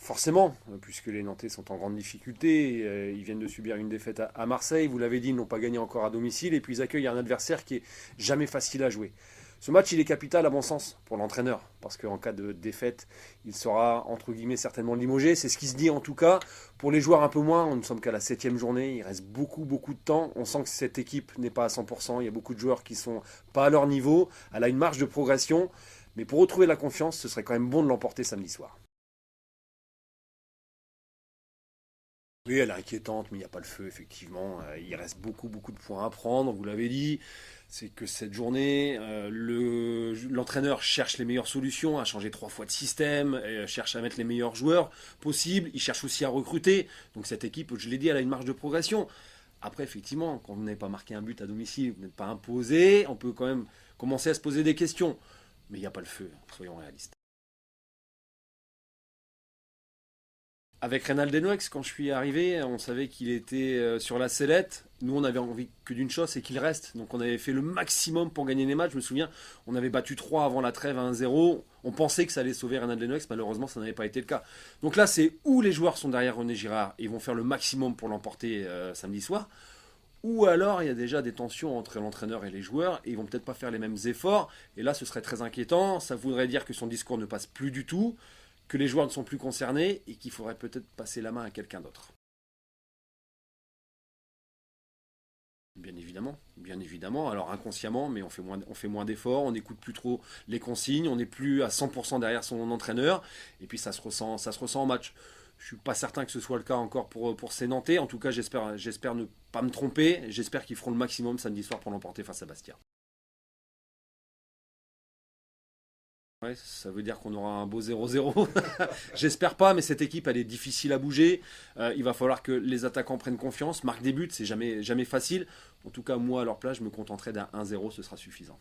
Forcément, puisque les Nantais sont en grande difficulté. Ils viennent de subir une défaite à Marseille. Vous l'avez dit, ils n'ont pas gagné encore à domicile. Et puis ils accueillent un adversaire qui est jamais facile à jouer. Ce match, il est capital à mon sens pour l'entraîneur. Parce qu'en cas de défaite, il sera entre guillemets certainement limogé. C'est ce qui se dit en tout cas. Pour les joueurs un peu moins, nous ne sommes qu'à la 7e journée. Il reste beaucoup de temps. On sent que cette équipe n'est pas à 100%. Il y a beaucoup de joueurs qui sont pas à leur niveau. Elle a une marge de progression. Mais pour retrouver la confiance, ce serait quand même bon de l'emporter samedi soir. Oui, elle est inquiétante, mais il n'y a pas le feu, effectivement. Il reste beaucoup de points à prendre, vous l'avez dit. C'est que cette journée, l'entraîneur cherche les meilleures solutions, a changé 3 fois de système, cherche à mettre les meilleurs joueurs possibles. Il cherche aussi à recruter. Donc cette équipe, je l'ai dit, elle a une marge de progression. Après, effectivement, quand vous n'avez pas marqué un but à domicile, vous n'êtes pas imposé, on peut quand même commencer à se poser des questions. Mais il n'y a pas le feu, soyons réalistes. Avec Reynald Denouex, quand je suis arrivé, on savait qu'il était sur la sellette. Nous, on avait envie que d'une chose, c'est qu'il reste. Donc, on avait fait le maximum pour gagner les matchs. Je me souviens, on avait battu 3 avant la trêve à 1-0. On pensait que ça allait sauver Reynald Denouex. Malheureusement, ça n'avait pas été le cas. Donc là, c'est où les joueurs sont derrière René Girard et vont faire le maximum pour l'emporter samedi soir. Ou alors, il y a déjà des tensions entre l'entraîneur et les joueurs et ils vont peut-être pas faire les mêmes efforts. Et là, ce serait très inquiétant. Ça voudrait dire que son discours ne passe plus du tout, que les joueurs ne sont plus concernés et qu'il faudrait peut-être passer la main à quelqu'un d'autre. Bien évidemment, alors inconsciemment, mais on fait moins d'efforts, on n'écoute plus trop les consignes, on n'est plus à 100% derrière son entraîneur, et puis ça se ressent en match. Je suis pas certain que ce soit le cas encore pour ces Nantais, en tout cas j'espère ne pas me tromper, j'espère qu'ils feront le maximum samedi soir pour l'emporter face à Bastia. Ouais, ça veut dire qu'on aura un beau 0-0. J'espère pas, mais cette équipe, elle est difficile à bouger. Il va falloir que les attaquants prennent confiance, marquent des buts, c'est jamais facile. En tout cas, moi, à leur place, je me contenterai d'un 1-0, ce sera suffisant.